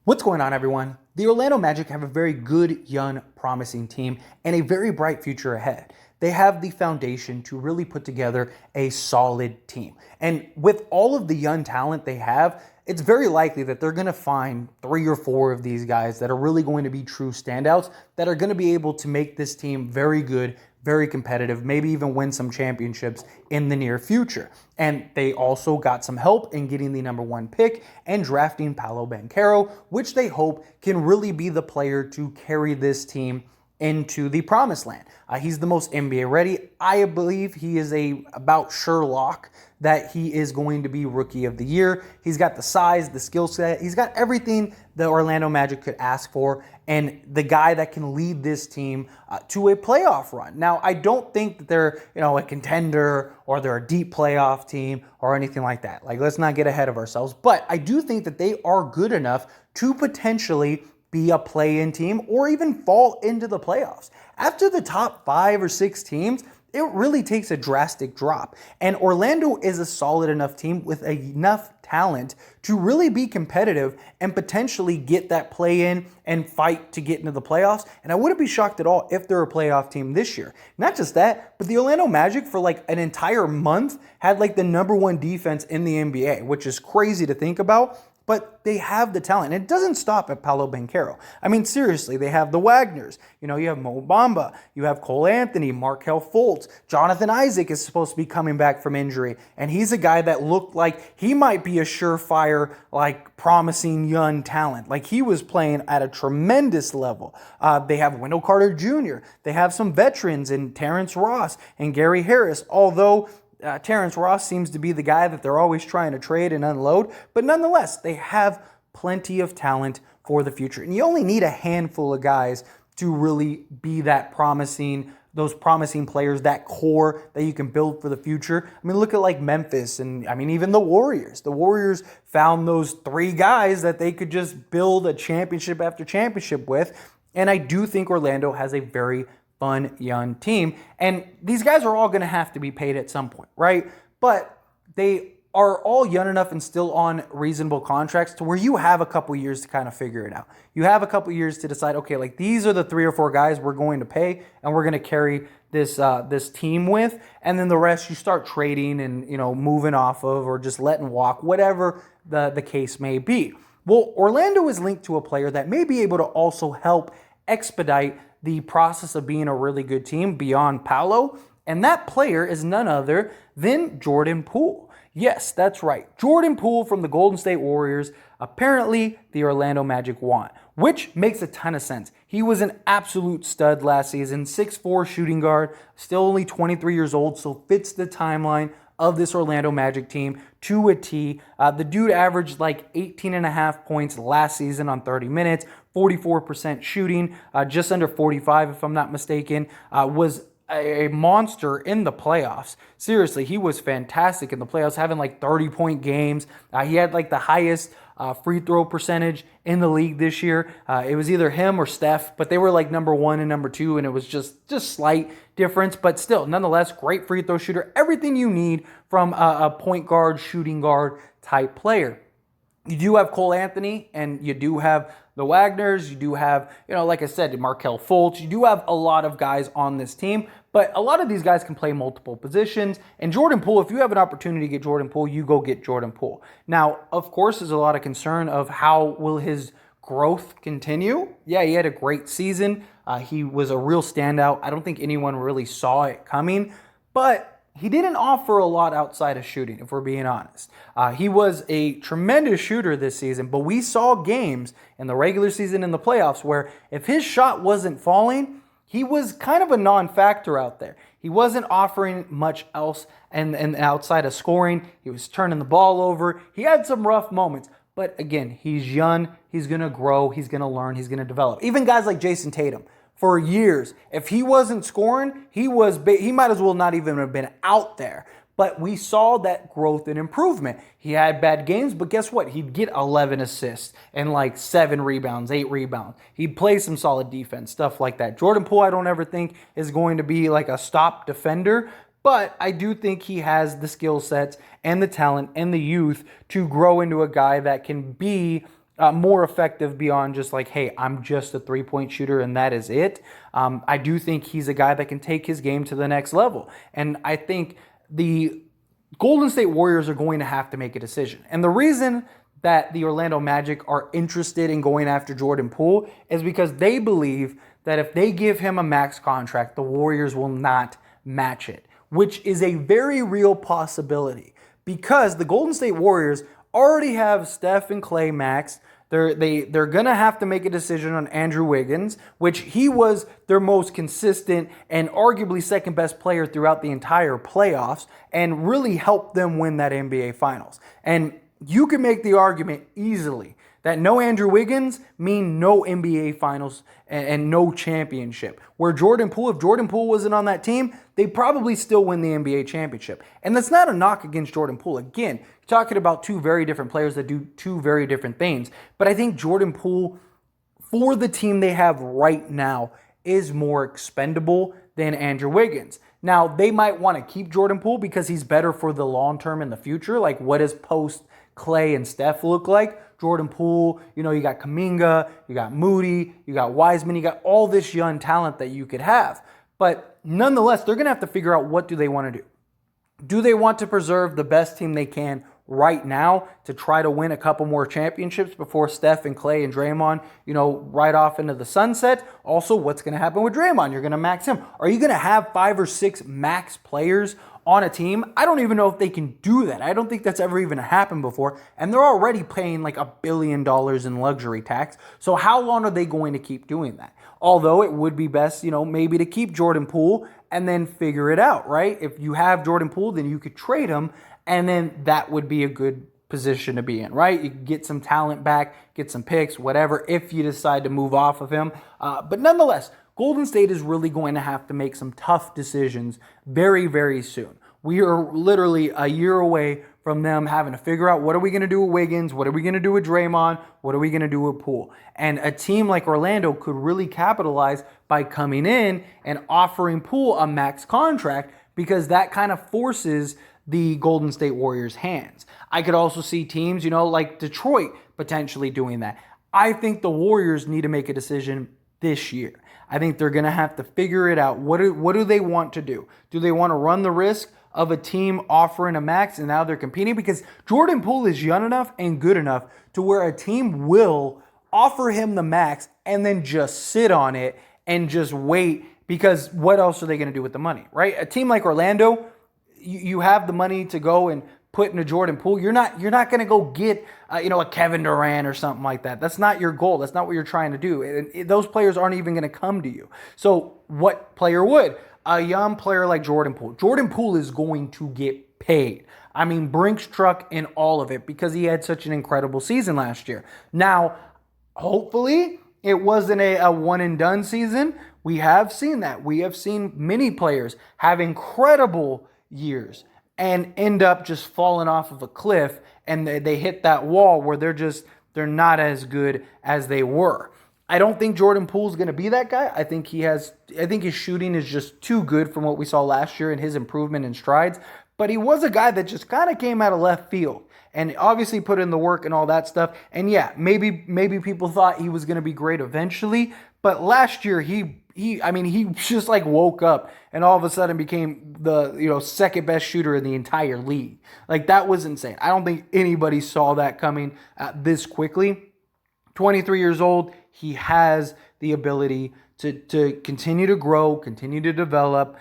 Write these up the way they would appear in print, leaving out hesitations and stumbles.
What's going on, everyone? The Orlando Magic have a very good, young, promising team and a very bright future ahead. They have the foundation to really put together a solid team. And with all of the young talent they have, it's very likely that they're going to find 3 or 4 of these guys that are really going to be true standouts that are going to be able to make this team very good, very competitive, maybe even win some championships in the near future. And they also got some help in getting the #1 pick and drafting Paolo Banchero, which they hope can really be the player to carry this team into the promised land. He's the most NBA ready. I believe he is about Sherlock that he is going to be Rookie of the Year. He's got the size, the skill set. He's got everything the Orlando Magic could ask for, and the guy that can lead this team to a playoff run. Now, I don't think that they're a contender or they're a deep playoff team or anything like that. Let's not get ahead of ourselves. But I do think that they are good enough to potentially be a play-in team or even fall into the playoffs. After the top 5 or 6 teams, it really takes a drastic drop. And Orlando is a solid enough team with enough talent to really be competitive and potentially get that play-in and fight to get into the playoffs. And I wouldn't be shocked at all if they're a playoff team this year. Not just that, but the Orlando Magic for an entire month had the #1 defense in the NBA, which is crazy to think about. But they have the talent. And it doesn't stop at Paolo Banchero. I mean, seriously, they have the Wagners. You have Mo Bamba. You have Cole Anthony, Markelle Fultz. Jonathan Isaac is supposed to be coming back from injury. And he's a guy that looked like he might be a surefire, promising young talent. He was playing at a tremendous level. They have Wendell Carter Jr. They have some veterans in Terrence Ross and Gary Harris. Although Terrence Ross seems to be the guy that they're always trying to trade and unload. But nonetheless, they have plenty of talent for the future. And you only need a handful of guys to really be those promising players, that core that you can build for the future. I mean, look at Memphis and even the Warriors. The Warriors found those 3 guys that they could just build a championship after championship with. And I do think Orlando has a very fun young team, and these guys are all going to have to be paid at some point, right? But they are all young enough and still on reasonable contracts to where you have a couple years to kind of figure it out. You have a couple years to decide, okay, these are the 3 or 4 guys we're going to pay and we're going to carry this team with, and then the rest you start trading and moving off of or just letting walk, whatever the case may be. Well, Orlando is linked to a player that may be able to also help expedite the process of being a really good team beyond Paolo, and that player is none other than Jordan Poole. Yes, that's right. Jordan Poole from the Golden State Warriors, apparently the Orlando Magic want, which makes a ton of sense. He was an absolute stud last season, 6'4" shooting guard, still only 23 years old, so fits the timeline of this Orlando Magic team to a T. The dude averaged 18.5 points last season on 30 minutes, 44% shooting, just under 45 if I'm not mistaken, was a monster in the playoffs. Seriously, he was fantastic in the playoffs, having 30-point games. He had the highest free throw percentage in the league this year. It was either him or Steph, but they were #1 and #2, and it was just slight difference, but still, nonetheless, great free throw shooter. Everything you need from a point guard, shooting guard type player. You do have Cole Anthony, and you do have the Wagners. You do have, like I said, Markelle Fultz. You do have a lot of guys on this team, but a lot of these guys can play multiple positions. And Jordan Poole, if you have an opportunity to get Jordan Poole, you go get Jordan Poole. Now, of course, there's a lot of concern of how will his growth continue. Yeah, he had a great season. He was a real standout. I don't think anyone really saw it coming, but he didn't offer a lot outside of shooting, if we're being honest. He was a tremendous shooter this season, but we saw games in the regular season and the playoffs where if his shot wasn't falling, he was kind of a non-factor out there. He wasn't offering much else and outside of scoring. He was turning the ball over. He had some rough moments. But again, he's young. He's going to grow. He's going to learn. He's going to develop. Even guys like Jason Tatum. For years, if he wasn't scoring, he might as well not even have been out there. But we saw that growth and improvement. He had bad games, but guess what? He'd get 11 assists and 7 rebounds, 8 rebounds. He'd play some solid defense, stuff like that. Jordan Poole, I don't ever think is going to be a stop defender, but I do think he has the skill sets and the talent and the youth to grow into a guy that can be more effective beyond just like, hey, I'm just a three-point shooter and that is it. I do think he's a guy that can take his game to the next level. And I think the Golden State Warriors are going to have to make a decision. And the reason that the Orlando Magic are interested in going after Jordan Poole is because they believe that if they give him a max contract, the Warriors will not match it, which is a very real possibility because the Golden State Warriors already have Steph and Klay maxed. They're going to have to make a decision on Andrew Wiggins, which he was their most consistent and arguably second best player throughout the entire playoffs and really helped them win that NBA Finals. And you can make the argument easily that no Andrew Wiggins mean no NBA Finals and no championship. Where Jordan Poole, if Jordan Poole wasn't on that team, they probably still win the NBA championship. And that's not a knock against Jordan Poole. Again, you're talking about two very different players that do two very different things. But I think Jordan Poole, for the team they have right now, is more expendable than Andrew Wiggins. Now, they might want to keep Jordan Poole because he's better for the long term in the future. Like, what does post Klay and Steph look like? Jordan Poole, you got Kuminga, you got Moody, you got Wiseman, you got all this young talent that you could have. But nonetheless, they're going to have to figure out what do they want to do. Do they want to preserve the best team they can right now to try to win a couple more championships before Steph and Klay and Draymond, right off into the sunset? Also, what's going to happen with Draymond? You're going to max him. Are you going to have 5 or 6 max players on a team? I don't even know if they can do that. I don't think that's ever even happened before. And they're already paying like $1 billion in luxury tax. So how long are they going to keep doing that? Although it would be best, maybe to keep Jordan Poole and then figure it out, right? If you have Jordan Poole, then you could trade him, and then that would be a good position to be in, right? You can get some talent back, get some picks, whatever, if you decide to move off of him. But nonetheless, Golden State is really going to have to make some tough decisions very, very soon. We are literally a year away from them having to figure out what are we going to do with Wiggins, what are we going to do with Draymond, what are we going to do with Poole. And a team like Orlando could really capitalize by coming in and offering Poole a max contract because that kind of forces the Golden State Warriors' hands. I could also see teams, like Detroit potentially doing that. I think the Warriors need to make a decision this year. I think they're going to have to figure it out. What do they want to do? Do they want to run the risk of a team offering a max and now they're competing? Because Jordan Poole is young enough and good enough to where a team will offer him the max and then just sit on it and just wait, because what else are they going to do with the money, right? A team like Orlando, you have the money to go and put in a Jordan Poole. You're not going to go get a Kevin Durant or something like that. That's not your goal. That's not what you're trying to do. And those players aren't even going to come to you. So what player would? A young player like Jordan Poole. Jordan Poole is going to get paid. I mean, Brinks truck in all of it because he had such an incredible season last year. Now, hopefully, it wasn't a one and done season. We have seen that. We have seen many players have incredible years and end up just falling off of a cliff, and they hit that wall where they're not as good as they were. I don't think Jordan Poole's going to be that guy. I think his shooting is just too good from what we saw last year and his improvement in strides. But he was a guy that just kind of came out of left field and obviously put in the work and all that stuff. And yeah, maybe people thought he was going to be great eventually. But last year, he just like woke up and all of a sudden became the second best shooter in the entire league. Like, that was insane. I don't think anybody saw that coming this quickly. 23 years old, he has the ability to continue to grow, continue to develop.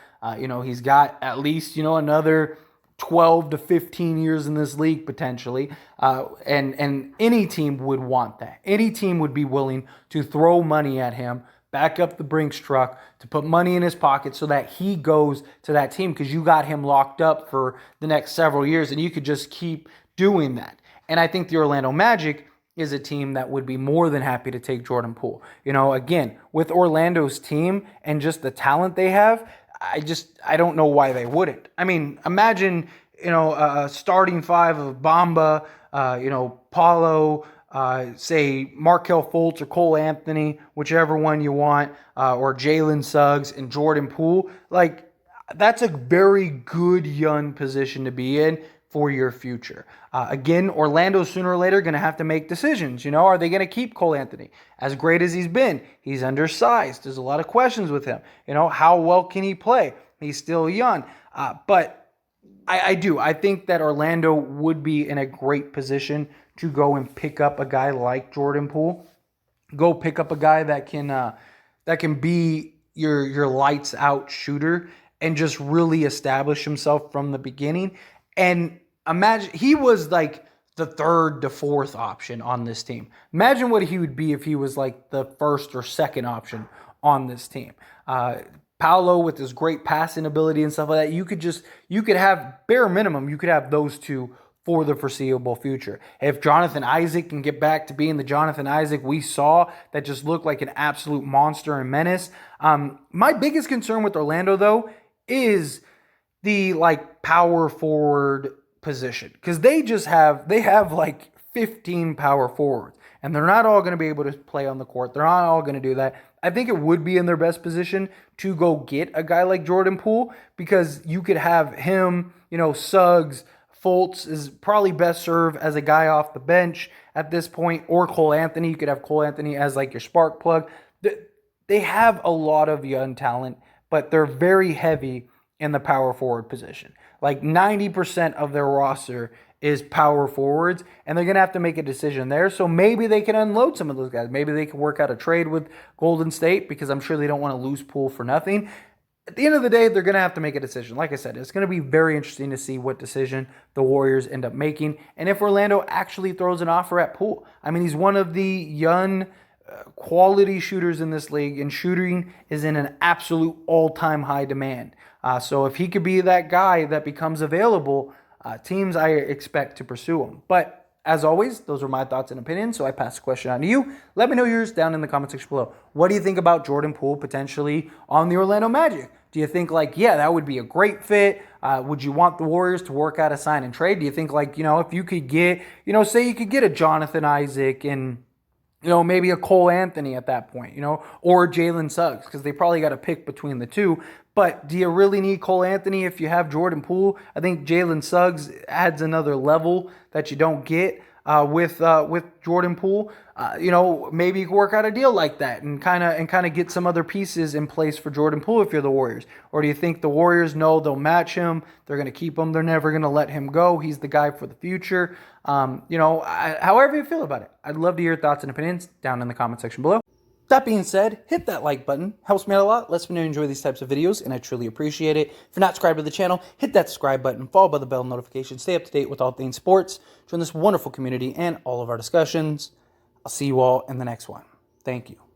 He's got at least another 12 to 15 years in this league potentially, and any team would want that. Any team would be willing to throw money at him, back up the Brinks truck, to put money in his pocket so that he goes to that team, because you got him locked up for the next several years and you could just keep doing that. And I think the Orlando Magic is a team that would be more than happy to take Jordan Poole. Again, with Orlando's team and just the talent they have, I don't know why they wouldn't. I mean, imagine, a starting five of Bamba, Paolo, say Markelle Fultz or Cole Anthony, whichever one you want, or Jalen Suggs and Jordan Poole. Like, that's a very good young position to be in. for your future. Again, Orlando sooner or later going to have to make decisions. Are they going to keep Cole Anthony? As great as he's been, he's undersized. There's a lot of questions with him. How well can he play? He's still young. But I think that Orlando would be in a great position to go and pick up a guy like Jordan Poole. Go pick up a guy that can be your lights out shooter and just really establish himself from the beginning. And imagine he was like the third to fourth option on this team. Imagine what he would be if he was like the first or second option on this team. Paolo with his great passing ability and stuff like that, you could have bare minimum, you could have those two for the foreseeable future. If Jonathan Isaac can get back to being the Jonathan Isaac we saw that just looked like an absolute monster and menace. My biggest concern with Orlando though is the power forward position, because they have like 15 power forwards and they're not all going to be able to play on the court. They're not all going to do that. I think it would be in their best position to go get a guy like Jordan Poole, because you could have him, Suggs, Fultz is probably best served as a guy off the bench at this point, or Cole Anthony. You could have Cole Anthony as like your spark plug. They have a lot of young talent, but they're very heavy in the power forward position. Like 90% of their roster is power forwards, and they're going to have to make a decision there. So maybe they can unload some of those guys. Maybe they can work out a trade with Golden State, because I'm sure they don't want to lose Poole for nothing. At the end of the day, they're going to have to make a decision. Like I said, it's going to be very interesting to see what decision the Warriors end up making, and if Orlando actually throws an offer at Poole. I mean, he's one of the young quality shooters in this league, and shooting is in an absolute all-time high demand. So if he could be that guy that becomes available, teams I expect to pursue him. But as always, those are my thoughts and opinions, so I pass the question on to you. Let me know yours down in the comment section below. What do you think about Jordan Poole potentially on the Orlando Magic? Do you think that would be a great fit? Would you want the Warriors to work out a sign and trade? Do you think if you could get, say you could get a Jonathan Isaac and maybe a Cole Anthony at that point, or Jalen Suggs, because they probably got to pick between the two. But do you really need Cole Anthony if you have Jordan Poole? I think Jalen Suggs adds another level that you don't get with Jordan Poole. Maybe you can work out a deal like that and kind of get some other pieces in place for Jordan Poole if you're the Warriors. Or do you think the Warriors know they'll match him? They're going to keep him. They're never going to let him go. He's the guy for the future. However you feel about it, I'd love to hear your thoughts and opinions down in the comment section below. That being said, hit that like button. Helps me out a lot. Lets me know you enjoy these types of videos, and I truly appreciate it. If you're not subscribed to the channel, hit that subscribe button, followed by the bell notification. Stay up to date with all things sports. Join this wonderful community and all of our discussions. I'll see you all in the next one. Thank you.